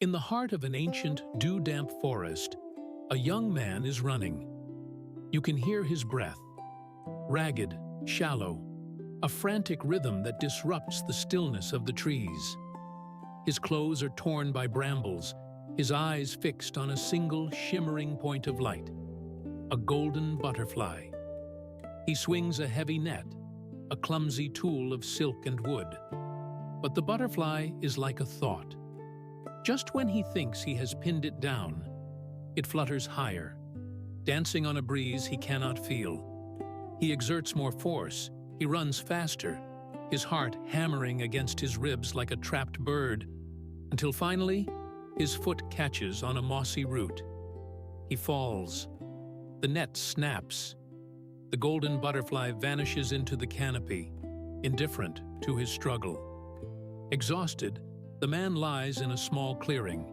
In the heart of an ancient, dew-damp forest, a young man is running. You can hear his breath, ragged, shallow, a frantic rhythm that disrupts the stillness of the trees. His clothes are torn by brambles, his eyes fixed on a single shimmering point of light, a golden butterfly. He swings a heavy net, a clumsy tool of silk and wood. But the butterfly is like a thought. Just when he thinks he has pinned it down, it flutters higher, dancing on a breeze he cannot feel. He exerts more force, he runs faster, his heart hammering against his ribs like a trapped bird, until finally, his foot catches on a mossy root. He falls. The net snaps. The golden butterfly vanishes into the canopy, indifferent to his struggle. Exhausted, the man lies in a small clearing.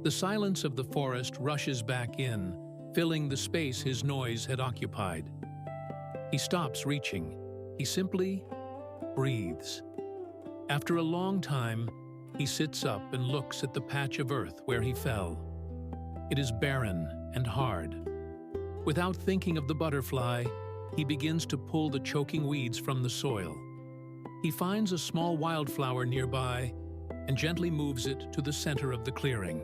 The silence of the forest rushes back in, filling the space his noise had occupied. He stops reaching. He simply breathes. After a long time, he sits up and looks at the patch of earth where he fell. It is barren and hard. Without thinking of the butterfly, he begins to pull the choking weeds from the soil. He finds a small wildflower nearby and gently moves it to the center of the clearing.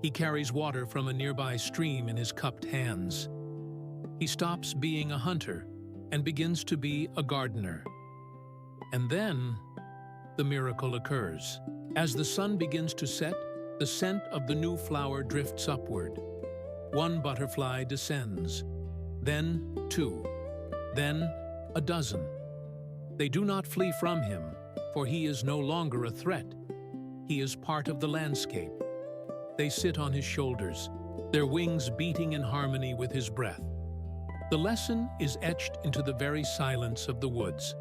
He carries water from a nearby stream in his cupped hands. He stops being a hunter and begins to be a gardener. And then, the miracle occurs. As the sun begins to set, the scent of the new flower drifts upward. One butterfly descends, then two, then a dozen. They do not flee from him, for he is no longer a threat. He is part of the landscape. They sit on his shoulders, their wings beating in harmony with his breath. The lesson is etched into the very silence of the woods.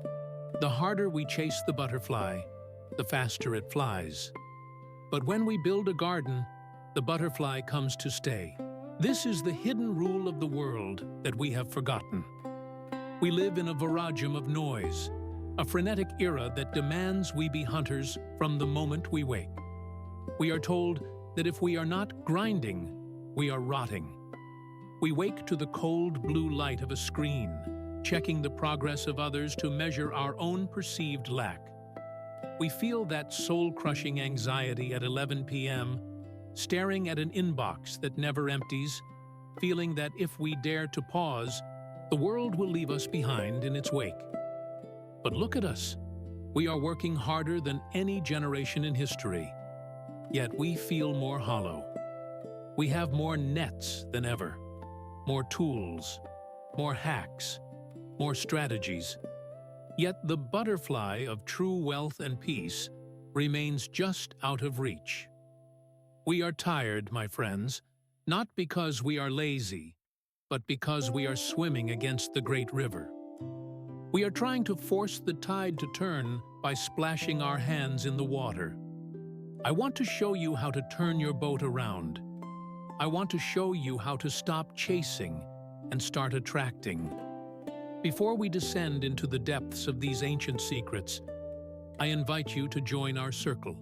The harder we chase the butterfly, the faster it flies. But when we build a garden, the butterfly comes to stay. This is the hidden rule of the world that we have forgotten. We live in a viragum of noise, a frenetic era that demands we be hunters from the moment we wake. We are told that if we are not grinding, we are rotting. We wake to the cold blue light of a screen, checking the progress of others to measure our own perceived lack. We feel that soul-crushing anxiety at 11 p.m., staring at an inbox that never empties, feeling that if we dare to pause, the world will leave us behind in its wake. But look at us. We are working harder than any generation in history. Yet we feel more hollow. We have more nets than ever, more tools, more hacks, more strategies. Yet the butterfly of true wealth and peace remains just out of reach. We are tired, my friends, not because we are lazy, but because we are swimming against the great river. We are trying to force the tide to turn by splashing our hands in the water. I want to show you how to turn your boat around. I want to show you how to stop chasing and start attracting. Before we descend into the depths of these ancient secrets, I invite you to join our circle.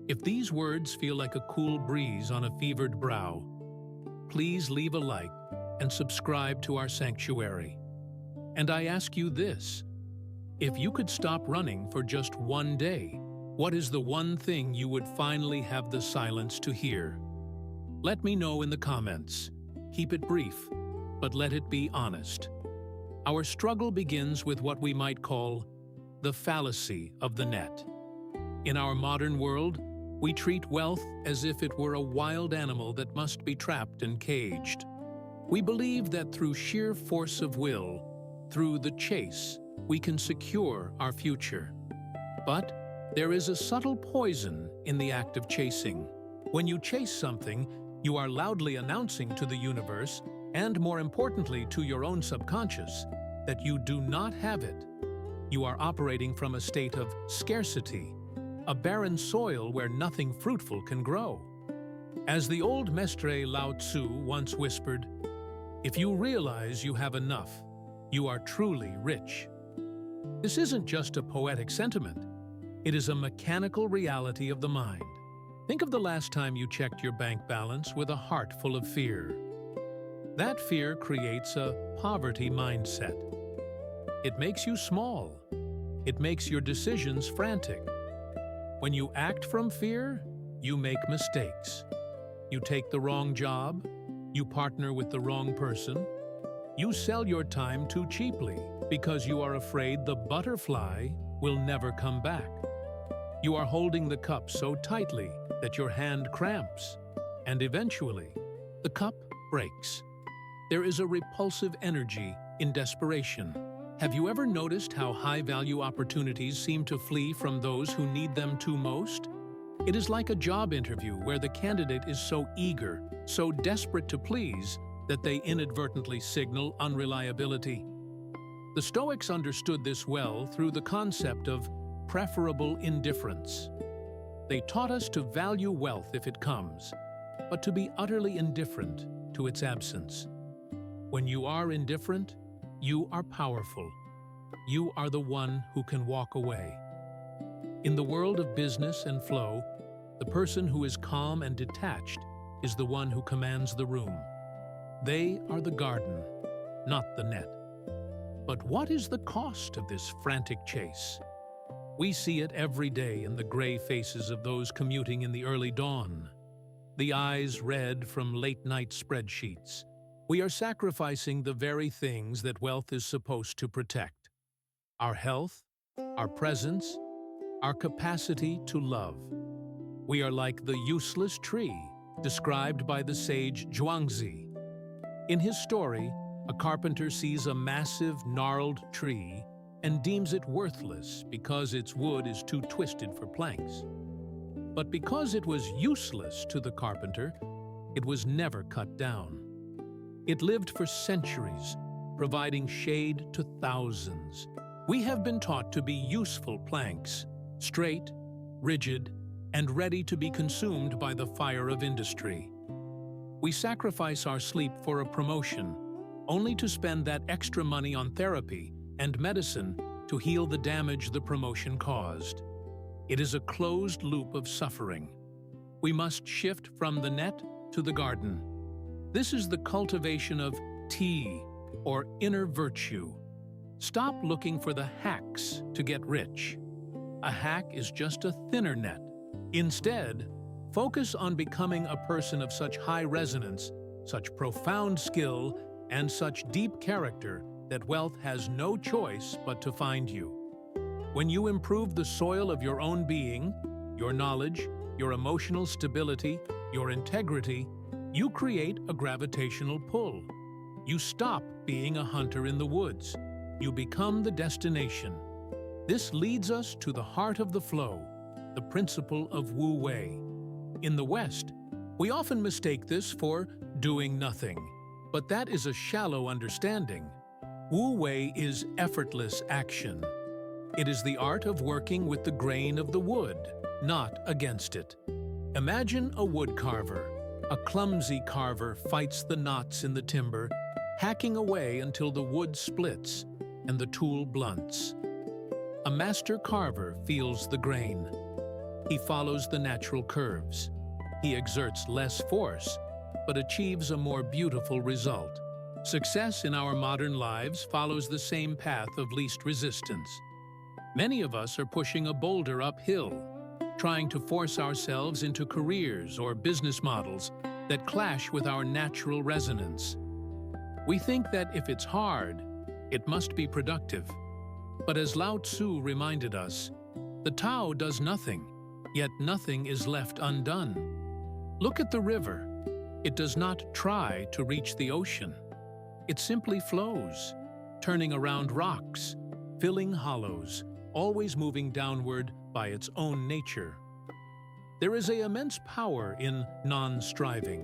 If these words feel like a cool breeze on a fevered brow, please leave a like and subscribe to our sanctuary. And I ask you this: if you could stop running for just one day, what is the one thing you would finally have the silence to hear? Let me know in the comments. Keep it brief, but let it be honest. Our struggle begins with what we might call the fallacy of the net. In our modern world, we treat wealth as if it were a wild animal that must be trapped and caged. We believe that through sheer force of will, through the chase, we can secure our future. But there is a subtle poison in the act of chasing. When you chase something, you are loudly announcing to the universe, and more importantly to your own subconscious, that you do not have it. You are operating from a state of scarcity, a barren soil where nothing fruitful can grow. As the old Mestre Lao Tzu once whispered, "If you realize you have enough, you are truly rich." This isn't just a poetic sentiment. It is a mechanical reality of the mind. Think of the last time you checked your bank balance with a heart full of fear. That fear creates a poverty mindset. It makes you small. It makes your decisions frantic. When you act from fear, you make mistakes. You take the wrong job. You partner with the wrong person. You sell your time too cheaply because you are afraid the butterfly will never come back. You are holding the cup so tightly that your hand cramps, and eventually, the cup breaks. There is a repulsive energy in desperation. Have you ever noticed how high-value opportunities seem to flee from those who need them too most? It is like a job interview where the candidate is so eager, so desperate to please, that they inadvertently signal unreliability. The Stoics understood this well through the concept of preferable indifference. They taught us to value wealth if it comes, but to be utterly indifferent to its absence. When you are indifferent, you are powerful. You are the one who can walk away. In the world of business and flow, the person who is calm and detached is the one who commands the room. They are the garden, not the net. But what is the cost of this frantic chase? We see it every day in the gray faces of those commuting in the early dawn. The eyes red from late-night spreadsheets. We are sacrificing the very things that wealth is supposed to protect. Our health, our presence, our capacity to love. We are like the useless tree described by the sage Zhuangzi. In his story, a carpenter sees a massive, gnarled tree and deems it worthless because its wood is too twisted for planks. But because it was useless to the carpenter, it was never cut down. It lived for centuries, providing shade to thousands. We have been taught to be useful planks, straight, rigid, and ready to be consumed by the fire of industry. We sacrifice our sleep for a promotion, only to spend that extra money on therapy and medicine to heal the damage the promotion caused. It is a closed loop of suffering. We must shift from the net to the garden. This is the cultivation of tea, or inner virtue. Stop looking for the hacks to get rich. A hack is just a thinner net. Instead, focus on becoming a person of such high resonance, such profound skill, and such deep character that wealth has no choice but to find you. When you improve the soil of your own being, your knowledge, your emotional stability, your integrity, you create a gravitational pull. You stop being a hunter in the woods. You become the destination. This leads us to the heart of the flow, the principle of Wu Wei. In the West, we often mistake this for doing nothing, but that is a shallow understanding. Wu Wei is effortless action. It is the art of working with the grain of the wood, not against it. Imagine a wood carver. A clumsy carver fights the knots in the timber, hacking away until the wood splits and the tool blunts. A master carver feels the grain. He follows the natural curves. He exerts less force, but achieves a more beautiful result. Success in our modern lives follows the same path of least resistance. Many of us are pushing a boulder uphill, trying to force ourselves into careers or business models that clash with our natural resonance. We think that if it's hard, it must be productive. But as Lao Tzu reminded us, the Tao does nothing, yet nothing is left undone. Look at the river. It does not try to reach the ocean. It simply flows, turning around rocks, filling hollows, always moving downward by its own nature. There is an immense power in non-striving.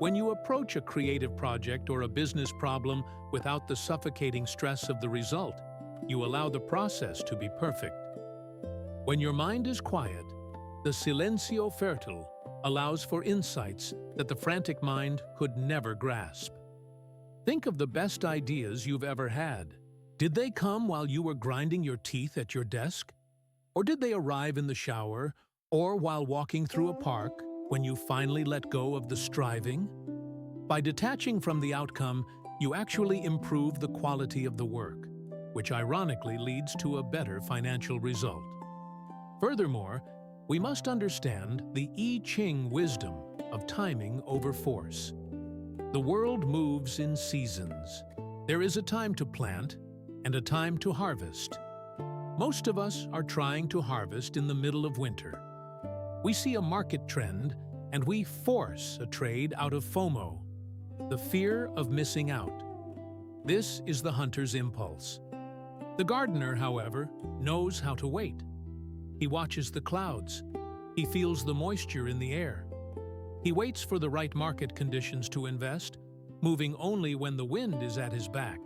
When you approach a creative project or a business problem without the suffocating stress of the result, you allow the process to be perfect. When your mind is quiet, the silencio fertile allows for insights that the frantic mind could never grasp. Think of the best ideas you've ever had. Did they come while you were grinding your teeth at your desk? Or did they arrive in the shower Or while walking through a park, when you finally let go of the striving? By detaching from the outcome, you actually improve the quality of the work, which ironically leads to a better financial result. Furthermore, we must understand the I Ching wisdom of timing over force. The world moves in seasons. There is a time to plant and a time to harvest. Most of us are trying to harvest in the middle of winter. We see a market trend and we force a trade out of FOMO, the fear of missing out. This is the hunter's impulse. The gardener, however, knows how to wait. He watches the clouds. He feels the moisture in the air. He waits for the right market conditions to invest, moving only when the wind is at his back.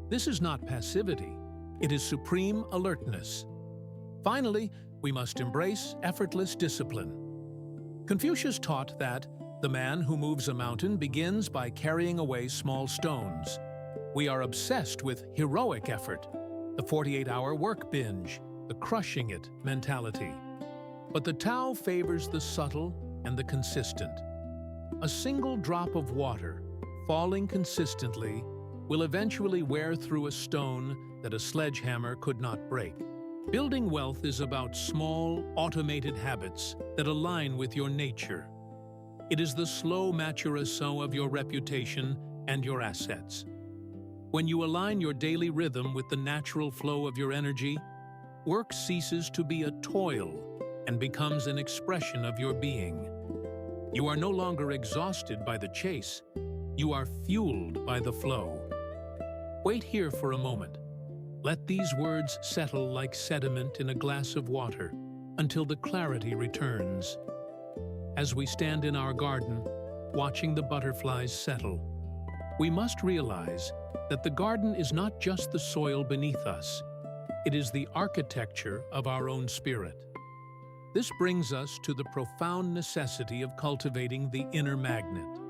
This is not passivity. It is supreme alertness. Finally, we must embrace effortless discipline. Confucius taught that the man who moves a mountain begins by carrying away small stones. We are obsessed with heroic effort, the 48-hour work binge, the crushing it mentality. But the Tao favors the subtle and the consistent. A single drop of water, falling consistently, will eventually wear through a stone that a sledgehammer could not break. Building wealth is about small, automated habits that align with your nature. It is the slow maturation of your reputation and your assets. When you align your daily rhythm with the natural flow of your energy, work ceases to be a toil and becomes an expression of your being. You are no longer exhausted by the chase. You are fueled by the flow. Wait here for a moment. Let these words settle like sediment in a glass of water until the clarity returns. As we stand in our garden, watching the butterflies settle, we must realize that the garden is not just the soil beneath us. It is the architecture of our own spirit. This brings us to the profound necessity of cultivating the inner magnet.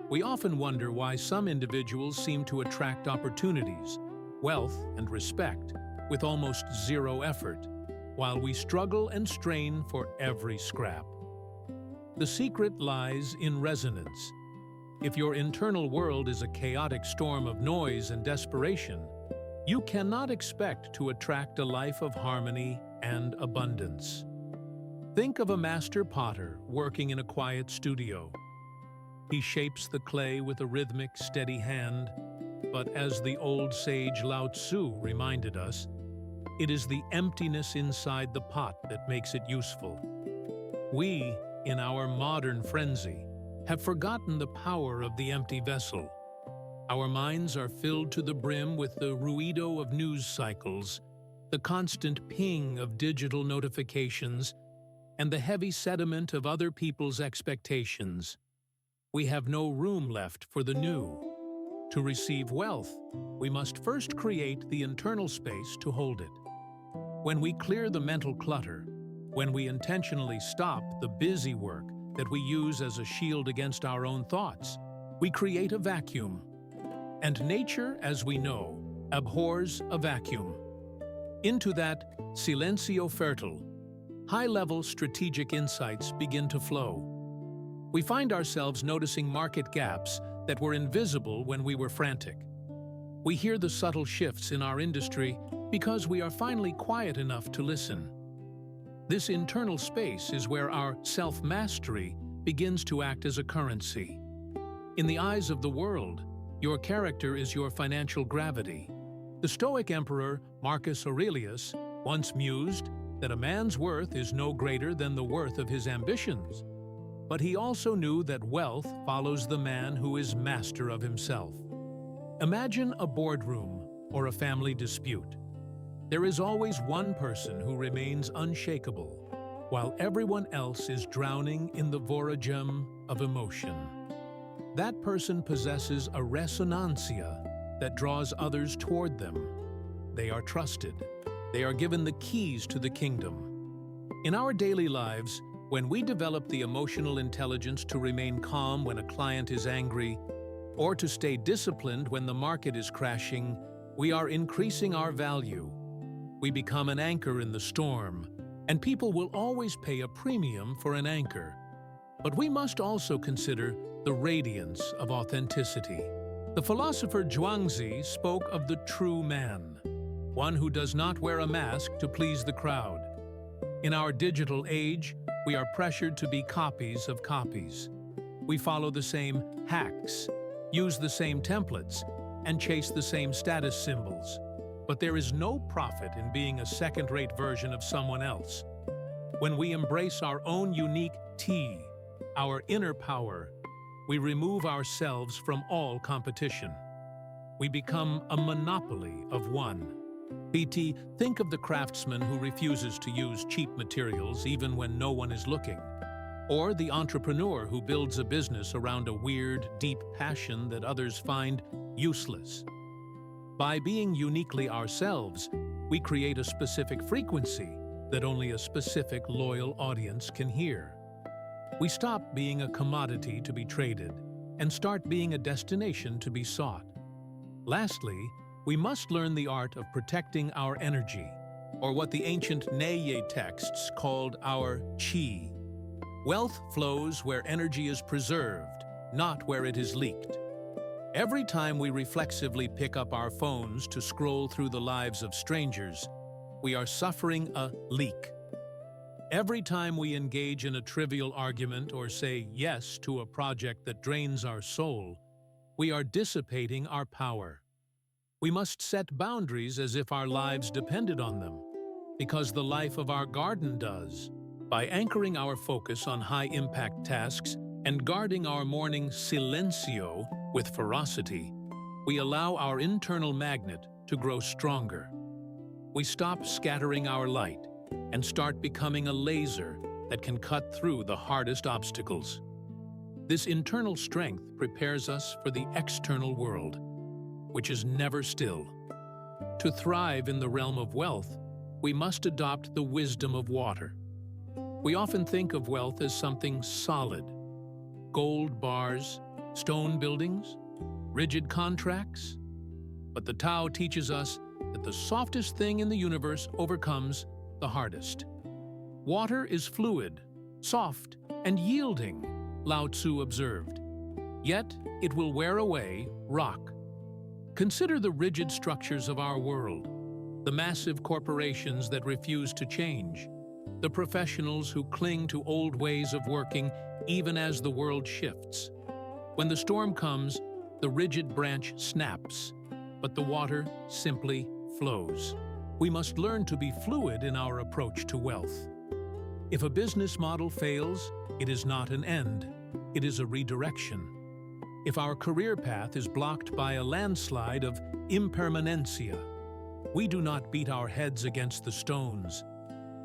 We often wonder why some individuals seem to attract opportunities, wealth, and respect with almost zero effort, while we struggle and strain for every scrap. The secret lies in resonance. If your internal world is a chaotic storm of noise and desperation, you cannot expect to attract a life of harmony and abundance. Think of a master potter working in a quiet studio. He shapes the clay with a rhythmic, steady hand, but as the old sage Lao Tzu reminded us, it is the emptiness inside the pot that makes it useful. We, in our modern frenzy, have forgotten the power of the empty vessel. Our minds are filled to the brim with the ruido of news cycles, the constant ping of digital notifications, and the heavy sediment of other people's expectations. We have no room left for the new. To receive wealth, we must first create the internal space to hold it. When we clear the mental clutter, when we intentionally stop the busy work that we use as a shield against our own thoughts, we create a vacuum. And nature, as we know, abhors a vacuum. Into that silencio fertile, high-level strategic insights begin to flow. We find ourselves noticing market gaps that were invisible when we were frantic. We hear the subtle shifts in our industry because we are finally quiet enough to listen. This internal space is where our self-mastery begins to act as a currency. In the eyes of the world, your character is your financial gravity. The Stoic emperor Marcus Aurelius once mused that a man's worth is no greater than the worth of his ambitions. But he also knew that wealth follows the man who is master of himself. Imagine a boardroom or a family dispute. There is always one person who remains unshakable, while everyone else is drowning in the voragem of emotion. That person possesses a resonancia that draws others toward them. They are trusted. They are given the keys to the kingdom. In our daily lives, when we develop the emotional intelligence to remain calm when a client is angry, or to stay disciplined when the market is crashing, we are increasing our value. We become an anchor in the storm, And people will always pay a premium for an anchor. But we must also consider the radiance of authenticity. The philosopher Zhuangzi spoke of the true man, one who does not wear a mask to please the crowd. In our digital age, we are pressured to be copies of copies. We follow the same hacks, use the same templates, and chase the same status symbols. But there is no profit in being a second-rate version of someone else. When we embrace our own unique T, our inner power, we remove ourselves from all competition. We become a monopoly of one. PT, think of the craftsman who refuses to use cheap materials even when no one is looking. Or the entrepreneur who builds a business around a weird, deep passion that others find useless. By being uniquely ourselves, we create a specific frequency that only a specific loyal audience can hear. We stop being a commodity to be traded and start being a destination to be sought. Lastly, we must learn the art of protecting our energy, or what the ancient Neye texts called our qi. Wealth flows where energy is preserved, not where it is leaked. Every time we reflexively pick up our phones to scroll through the lives of strangers, we are suffering a leak. Every time we engage in a trivial argument or say yes to a project that drains our soul, we are dissipating our power. We must set boundaries as if our lives depended on them, because the life of our garden does. By anchoring our focus on high-impact tasks and guarding our morning silencio with ferocity, we allow our internal magnet to grow stronger. We stop scattering our light and start becoming a laser that can cut through the hardest obstacles. This internal strength prepares us for the external world, which is never still. To thrive in the realm of wealth, we must adopt the wisdom of water. We often think of wealth as something solid: gold bars, stone buildings, rigid contracts. But the Tao teaches us that the softest thing in the universe overcomes the hardest. Water is fluid, soft, and yielding, Lao Tzu observed. Yet it will wear away rock. Consider the rigid structures of our world, the massive corporations that refuse to change, the professionals who cling to old ways of working even as the world shifts. When the storm comes, the rigid branch snaps, but the water simply flows. We must learn to be fluid in our approach to wealth. If a business model fails, it is not an end, it is a redirection. If our career path is blocked by a landslide of impermanencia, we do not beat our heads against the stones.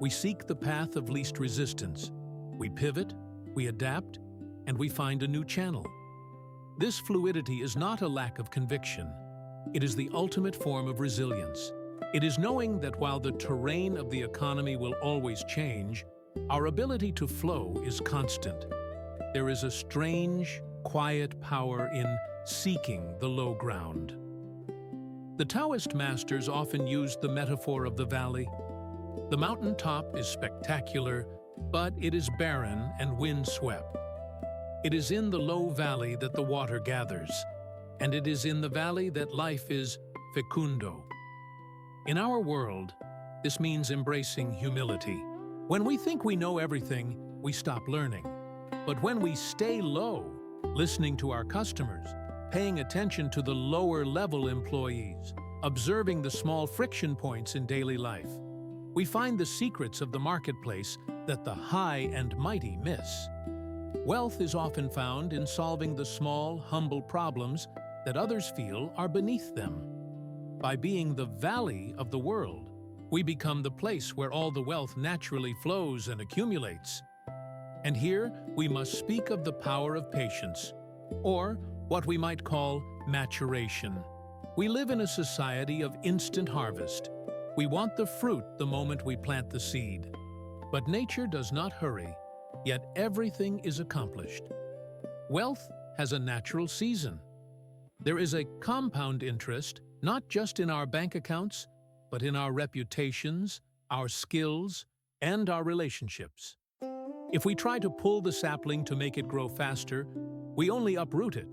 We seek the path of least resistance. We pivot, we adapt, and we find a new channel. This fluidity is not a lack of conviction. It is the ultimate form of resilience. It is knowing that while the terrain of the economy will always change, our ability to flow is constant. There is a strange, quiet power in seeking the low ground. The Taoist masters often used the metaphor of the valley. The mountaintop is spectacular, but it is barren and windswept. It is in the low valley that the water gathers, and it is in the valley that life is fecundo. In our world, this means embracing humility. When we think we know everything, we stop learning. But when we stay low, listening to our customers, paying attention to the lower-level employees, observing the small friction points in daily life, we find the secrets of the marketplace that the high and mighty miss. Wealth is often found in solving the small, humble problems that others feel are beneath them. By being the valley of the world, we become the place where all the wealth naturally flows and accumulates. And here we must speak of the power of patience, or what we might call maturation. We live in a society of instant harvest. We want the fruit the moment we plant the seed. But nature does not hurry, yet everything is accomplished. Wealth has a natural season. There is a compound interest, not just in our bank accounts, but in our reputations, our skills, and our relationships. If we try to pull the sapling to make it grow faster, we only uproot it.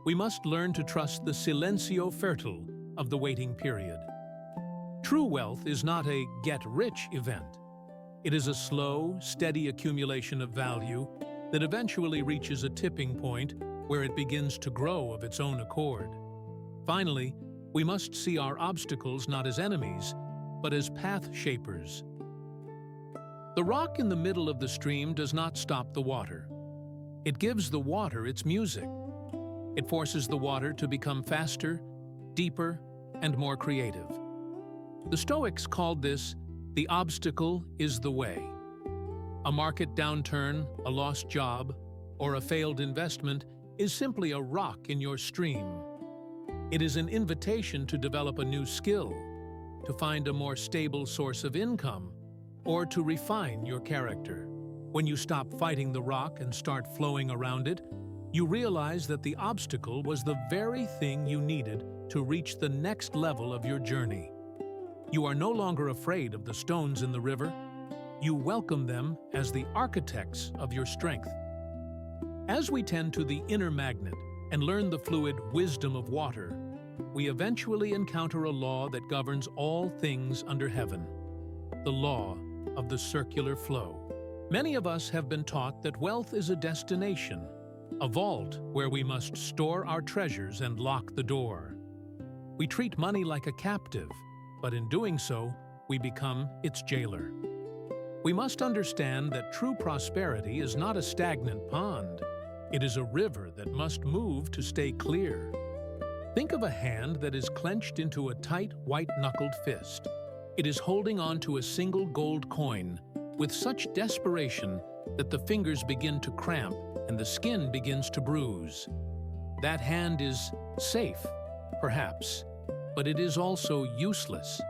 We must learn to trust the silencio fertile of the waiting period. True wealth is not a get-rich event. It is a slow, steady accumulation of value that eventually reaches a tipping point where it begins to grow of its own accord. Finally, we must see our obstacles not as enemies, but as path shapers. The rock in the middle of the stream does not stop the water. It gives the water its music. It forces the water to become faster, deeper, and more creative. The Stoics called this "the obstacle is the way." A market downturn, a lost job, or a failed investment is simply a rock in your stream. It is an invitation to develop a new skill, to find a more stable source of income, or to refine your character. When you stop fighting the rock and start flowing around it, you realize that the obstacle was the very thing you needed to reach the next level of your journey. You are no longer afraid of the stones in the river. You welcome them as the architects of your strength. As we tend to the inner magnet and learn the fluid wisdom of water, we eventually encounter a law that governs all things under heaven, the law of the circular flow. Many of us have been taught that wealth is a destination, a vault where we must store our treasures and lock the door. We treat money like a captive, but in doing so, we become its jailer. We must understand that true prosperity is not a stagnant pond. It is a river that must move to stay clear. Think of a hand that is clenched into a tight, white-knuckled fist. It is holding on to a single gold coin with such desperation that the fingers begin to cramp and the skin begins to bruise. That hand is safe, perhaps, but it is also useless.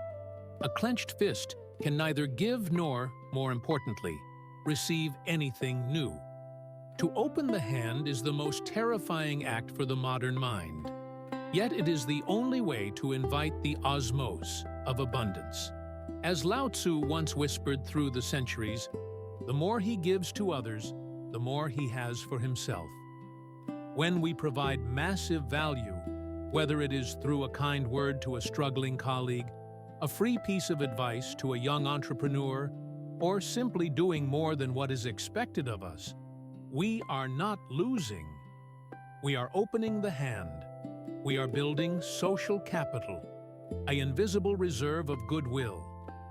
A clenched fist can neither give nor, more importantly, receive anything new. To open the hand is the most terrifying act for the modern mind. Yet it is the only way to invite the osmos of abundance. As Lao Tzu once whispered through the centuries, the more he gives to others, the more he has for himself. When we provide massive value, whether it is through a kind word to a struggling colleague, a free piece of advice to a young entrepreneur, or simply doing more than what is expected of us, we are not losing. We are opening the hand. We are building social capital, an invisible reserve of goodwill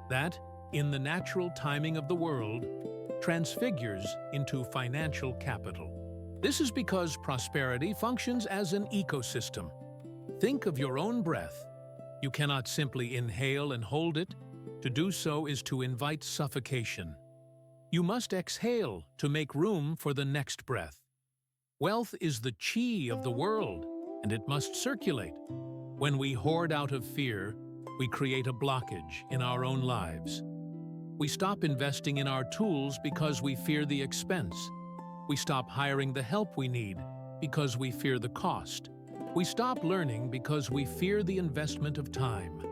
that, in the natural timing of the world, transfigures into financial capital. This is because prosperity functions as an ecosystem. Think of your own breath. You cannot simply inhale and hold it. To do so is to invite suffocation. You must exhale to make room for the next breath. Wealth is the chi of the world, and it must circulate. When we hoard out of fear, we create a blockage in our own lives. We stop investing in our tools because we fear the expense. We stop hiring the help we need because we fear the cost. We stop learning because we fear the investment of time.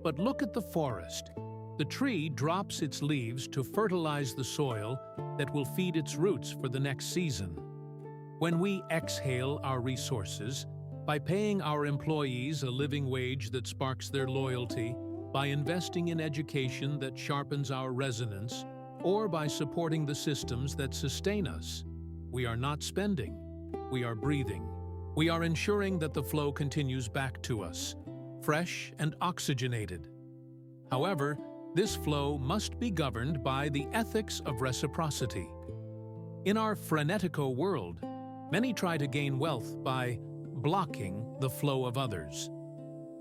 But look at the forest. The tree drops its leaves to fertilize the soil that will feed its roots for the next season. When we exhale our resources, by paying our employees a living wage that sparks their loyalty, by investing in education that sharpens our resonance, or by supporting the systems that sustain us, we are not spending, we are breathing. We are ensuring that the flow continues back to us, fresh and oxygenated. However, this flow must be governed by the ethics of reciprocity. In our frenetico world, many try to gain wealth by blocking the flow of others,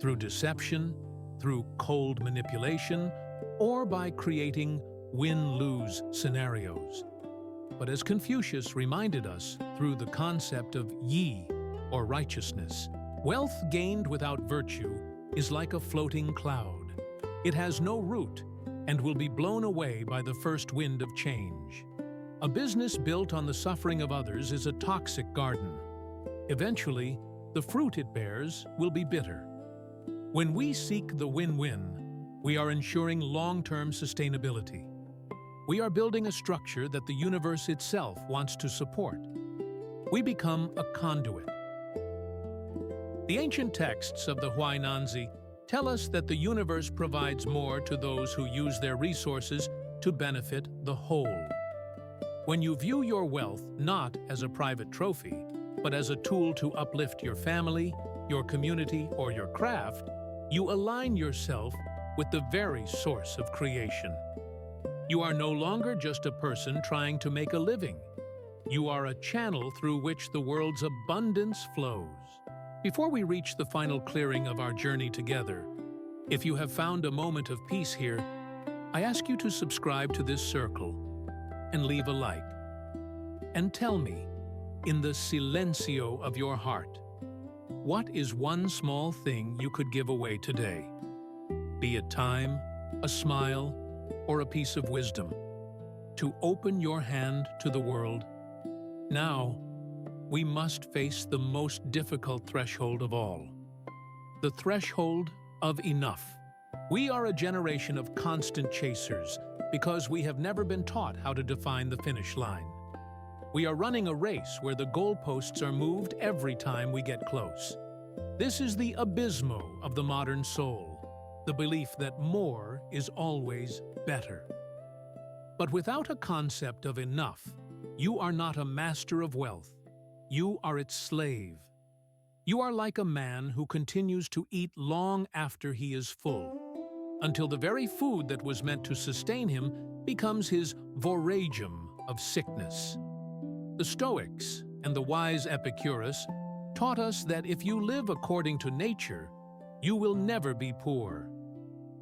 through deception, through cold manipulation, or by creating win-lose scenarios. But as Confucius reminded us through the concept of yi, or righteousness, wealth gained without virtue is like a floating cloud. It has no root and will be blown away by the first wind of change. A business built on the suffering of others is a toxic garden. Eventually, the fruit it bears will be bitter. When we seek the win-win, we are ensuring long-term sustainability. We are building a structure that the universe itself wants to support. We become a conduit. The ancient texts of the Huainanzi tell us that the universe provides more to those who use their resources to benefit the whole. When you view your wealth not as a private trophy, but as a tool to uplift your family, your community, or your craft, you align yourself with the very source of creation. You are no longer just a person trying to make a living. You are a channel through which the world's abundance flows. Before we reach the final clearing of our journey together, if you have found a moment of peace here, I ask you to subscribe to this circle and leave a like. And tell me, in the silencio of your heart, what is one small thing you could give away today? Be it time, a smile, or a piece of wisdom, to open your hand to the world. Now, we must face the most difficult threshold of all, the threshold of enough. We are a generation of constant chasers because we have never been taught how to define the finish line. We are running a race where the goalposts are moved every time we get close. This is the abysmo of the modern soul, the belief that more is always better. But without a concept of enough, you are not a master of wealth. You are its slave. You are like a man who continues to eat long after he is full, until the very food that was meant to sustain him becomes his voragem of sickness. The Stoics and the wise Epicurus taught us that if you live according to nature, you will never be poor.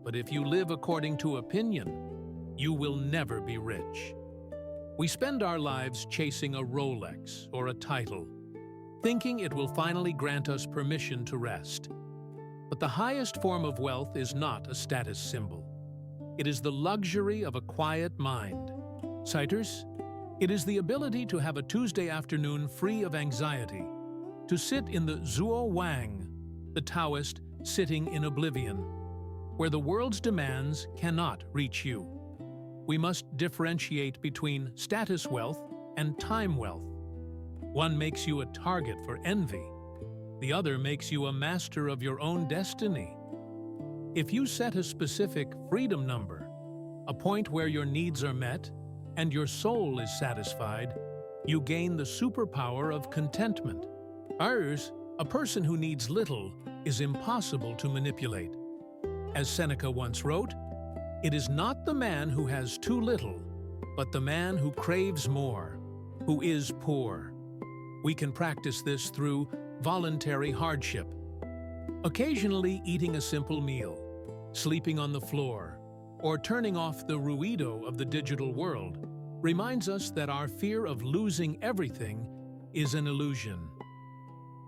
But if you live according to opinion, you will never be rich. We spend our lives chasing a Rolex or a title, thinking it will finally grant us permission to rest. But the highest form of wealth is not a status symbol. It is the luxury of a quiet mind. Citers, it is the ability to have a Tuesday afternoon free of anxiety, to sit in the Zhuo Wang, the Taoist sitting in oblivion, where the world's demands cannot reach you. We must differentiate between status wealth and time wealth. One makes you a target for envy. The other makes you a master of your own destiny. If you set a specific freedom number, a point where your needs are met and your soul is satisfied, you gain the superpower of contentment. Ours, a person who needs little, is impossible to manipulate. As Seneca once wrote, "It is not the man who has too little, but the man who craves more, who is poor." We can practice this through voluntary hardship. Occasionally eating a simple meal, sleeping on the floor, or turning off the ruido of the digital world reminds us that our fear of losing everything is an illusion.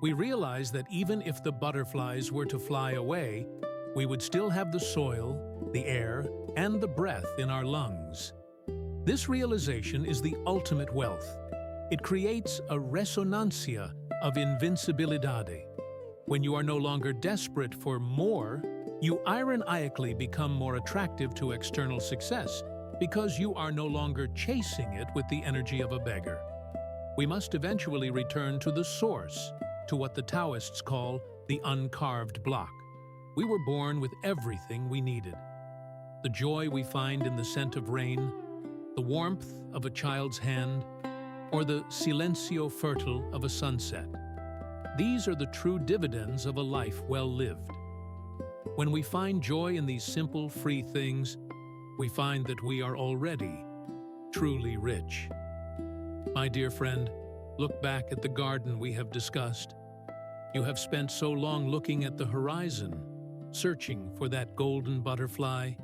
We realize that even if the butterflies were to fly away, we would still have the soil, the air, and the breath in our lungs. This realization is the ultimate wealth. It creates a resonancia of invincibilidade. When you are no longer desperate for more, you ironically become more attractive to external success because you are no longer chasing it with the energy of a beggar. We must eventually return to the source, to what the Taoists call the uncarved block. We were born with everything we needed. The joy we find in the scent of rain, the warmth of a child's hand, or the silencio fertile of a sunset. These are the true dividends of a life well lived. When we find joy in these simple, free things, we find that we are already truly rich. My dear friend, look back at the garden we have discussed. You have spent so long looking at the horizon, searching for that golden butterfly,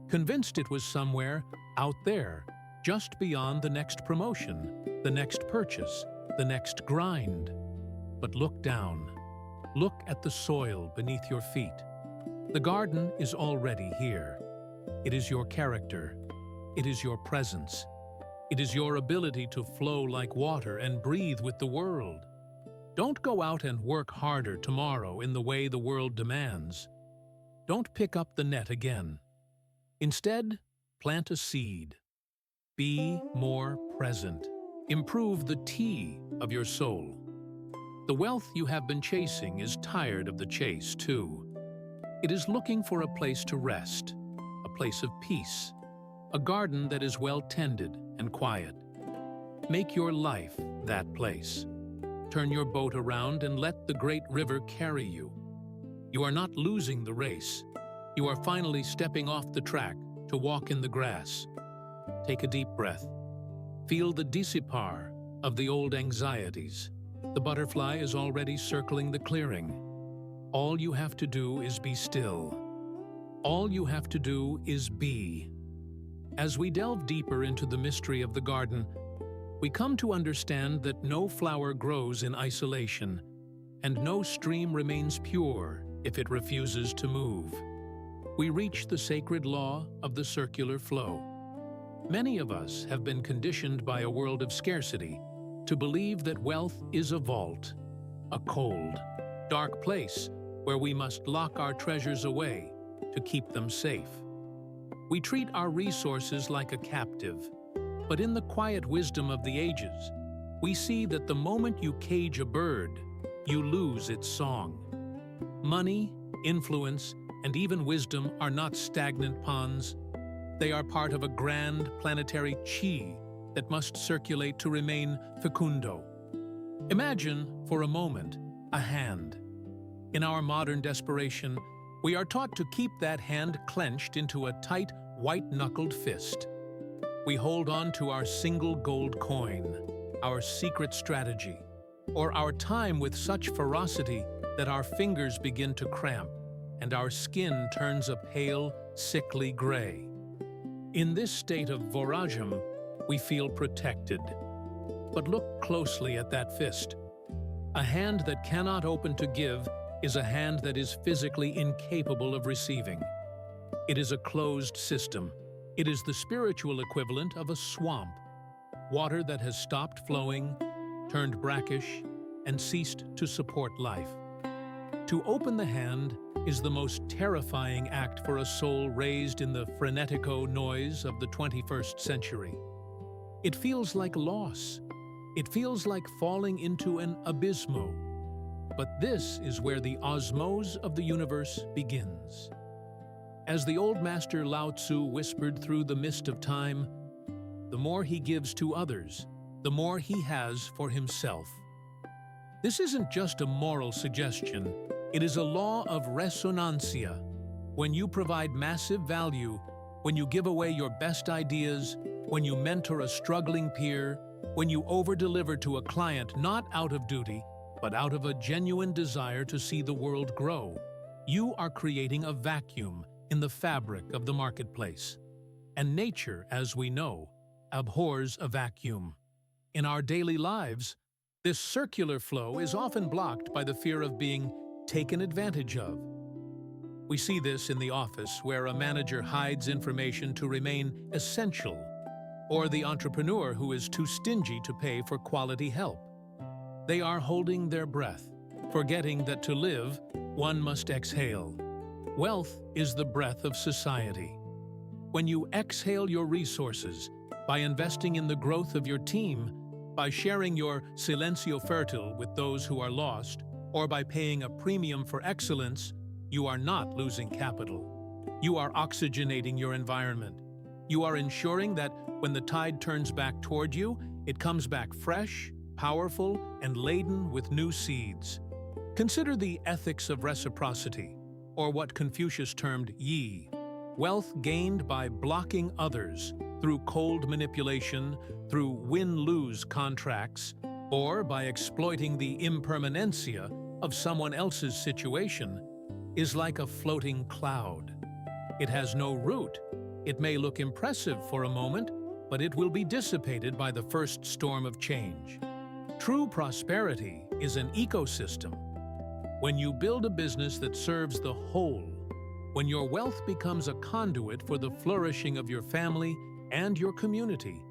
convinced it was somewhere out there, just beyond the next promotion, the next purchase, the next grind. But look down. Look at the soil beneath your feet. The garden is already here. It is your character. It is your presence. It is your ability to flow like water and breathe with the world. Don't go out and work harder tomorrow in the way the world demands. Don't pick up the net again. Instead, plant a seed. Be more present. Improve the tea of your soul. The wealth you have been chasing is tired of the chase, too. It is looking for a place to rest, a place of peace, a garden that is well tended and quiet. Make your life that place. Turn your boat around and let the great river carry you. You are not losing the race. You are finally stepping off the track to walk in the grass. Take a deep breath. Feel the dissipar of the old anxieties. The butterfly is already circling the clearing. All you have to do is be still. All you have to do is be. As we delve deeper into the mystery of the garden, we come to understand that no flower grows in isolation, and no stream remains pure if it refuses to move. We reach the sacred law of the circular flow. Many of us have been conditioned by a world of scarcity to believe that wealth is a vault, a cold, dark place where we must lock our treasures away to keep them safe. We treat our resources like a captive, but in the quiet wisdom of the ages, we see that the moment you cage a bird, you lose its song. Money, influence, and even wisdom are not stagnant ponds. They are part of a grand planetary chi that must circulate to remain fecundo. Imagine, for a moment, a hand. In our modern desperation, we are taught to keep that hand clenched into a tight, white-knuckled fist. We hold on to our single gold coin, our secret strategy, or our time with such ferocity that our fingers begin to cramp and our skin turns a pale, sickly gray. In this state of voragem, we feel protected. But look closely at that fist. A hand that cannot open to give is a hand that is physically incapable of receiving. It is a closed system. It is the spiritual equivalent of a swamp, water that has stopped flowing, turned brackish, and ceased to support life. To open the hand is the most terrifying act for a soul raised in the frenetico noise of the 21st century. It feels like loss. It feels like falling into an abysmo. But this is where the osmose of the universe begins. As the old master Lao Tzu whispered through the mist of time, the more he gives to others, the more he has for himself. This isn't just a moral suggestion, it is a law of resonancia. When you provide massive value, when you give away your best ideas, when you mentor a struggling peer, when you over-deliver to a client not out of duty, but out of a genuine desire to see the world grow, you are creating a vacuum in the fabric of the marketplace. And nature, as we know, abhors a vacuum. In our daily lives, this circular flow is often blocked by the fear of being taken advantage of. We see this in the office, where a manager hides information to remain essential, or the entrepreneur who is too stingy to pay for quality help. They are holding their breath, forgetting that to live, one must exhale. Wealth is the breath of society. When you exhale your resources by investing in the growth of your team, by sharing your silencio fertil with those who are lost, or by paying a premium for excellence, you are not losing capital. You are oxygenating your environment. You are ensuring that when the tide turns back toward you, it comes back fresh, powerful, and laden with new seeds. Consider the ethics of reciprocity, or what Confucius termed yi, wealth gained by blocking others through cold manipulation, through win-lose contracts, or by exploiting the impermanencia of someone else's situation, is like a floating cloud. It has no root. It may look impressive for a moment, but it will be dissipated by the first storm of change. True prosperity is an ecosystem. When you build a business that serves the whole, when your wealth becomes a conduit for the flourishing of your family and your community,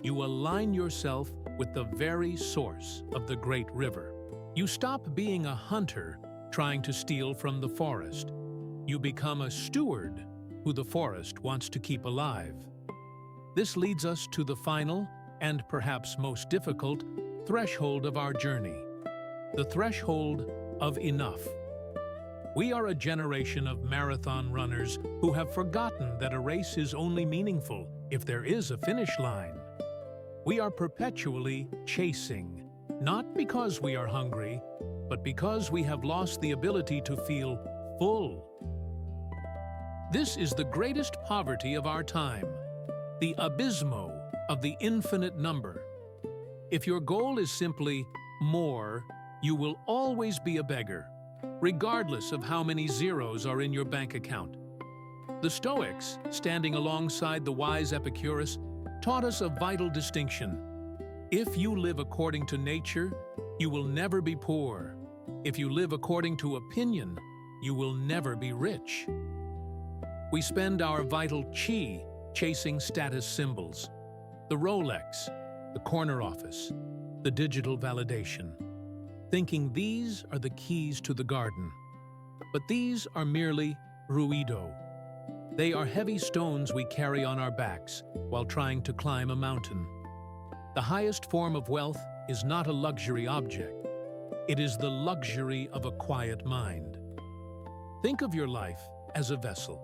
you align yourself with the very source of the great river. You stop being a hunter trying to steal from the forest. You become a steward who the forest wants to keep alive. This leads us to the final, and perhaps most difficult, threshold of our journey. The threshold of enough. We are a generation of marathon runners who have forgotten that a race is only meaningful if there is a finish line. We are perpetually chasing, not because we are hungry, but because we have lost the ability to feel full. This is the greatest poverty of our time, the abysmo of the infinite number. If your goal is simply more, you will always be a beggar, regardless of how many zeros are in your bank account. The Stoics, standing alongside the wise Epicurus, taught us a vital distinction. If you live according to nature, you will never be poor. If you live according to opinion, you will never be rich. We spend our vital chi chasing status symbols, the Rolex, the corner office, the digital validation, thinking these are the keys to the garden. But these are merely ruido. They are heavy stones we carry on our backs while trying to climb a mountain. The highest form of wealth is not a luxury object. It is the luxury of a quiet mind. Think of your life as a vessel.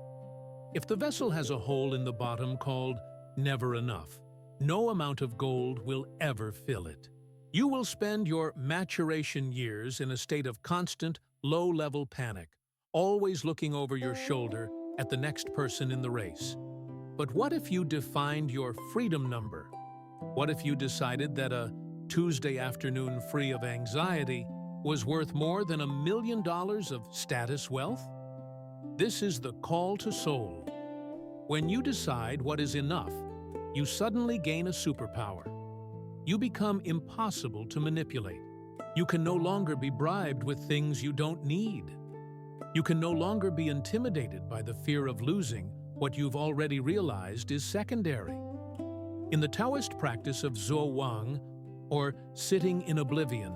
If the vessel has a hole in the bottom called never enough, no amount of gold will ever fill it. You will spend your maturation years in a state of constant, low-level panic, always looking over your shoulder at the next person in the race. But what if you defined your freedom number? What if you decided that a Tuesday afternoon free of anxiety was worth more than $1 million of status wealth? This is the call to soul. When you decide what is enough, you suddenly gain a superpower. You become impossible to manipulate. You can no longer be bribed with things you don't need. You can no longer be intimidated by the fear of losing what you've already realized is secondary. In the Taoist practice of Zhuowang, or sitting in oblivion,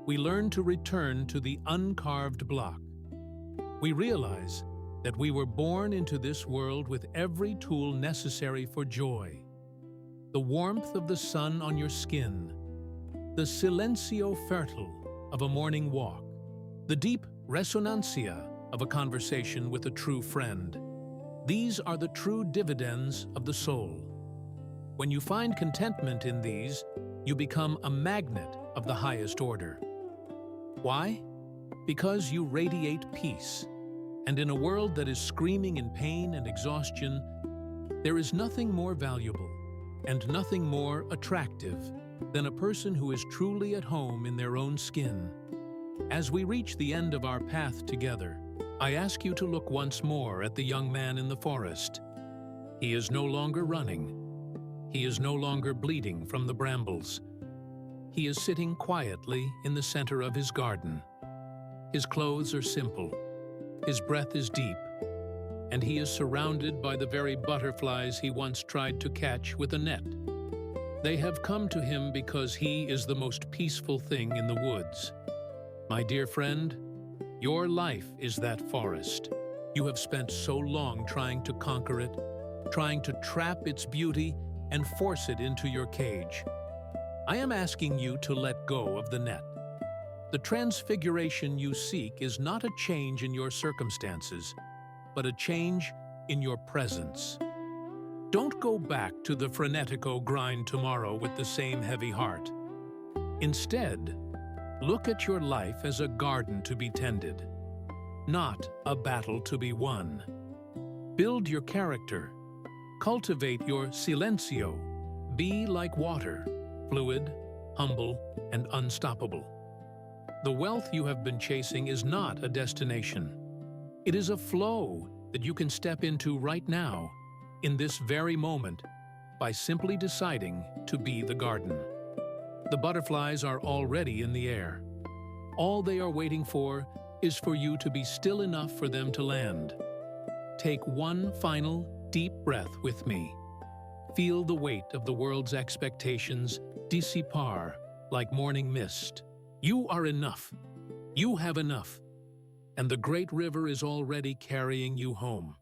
we learn to return to the uncarved block. We realize that we were born into this world with every tool necessary for joy. The warmth of the sun on your skin, the silencio fertile of a morning walk, the deep resonancia of a conversation with a true friend. These are the true dividends of the soul. When you find contentment in these, you become a magnet of the highest order. Why? Because you radiate peace. And in a world that is screaming in pain and exhaustion, there is nothing more valuable and nothing more attractive than a person who is truly at home in their own skin. As we reach the end of our path together, I ask you to look once more at the young man in the forest. He is no longer running. He is no longer bleeding from the brambles. He is sitting quietly in the center of his garden. His clothes are simple. His breath is deep. And he is surrounded by the very butterflies he once tried to catch with a net. They have come to him because he is the most peaceful thing in the woods. My dear friend, your life is that forest. You have spent so long trying to conquer it, trying to trap its beauty and force it into your cage. I am asking you to let go of the net. The transfiguration you seek is not a change in your circumstances, but a change in your presence. Don't go back to the frenetico grind tomorrow with the same heavy heart. Instead, look at your life as a garden to be tended, not a battle to be won. Build your character. Cultivate your silencio. Be like water, fluid, humble, and unstoppable. The wealth you have been chasing is not a destination. It is a flow that you can step into right now, in this very moment, by simply deciding to be the garden. The butterflies are already in the air. All they are waiting for is for you to be still enough for them to land. Take one final, deep breath with me. Feel the weight of the world's expectations dissipar like morning mist. You are enough. You have enough. And the great river is already carrying you home.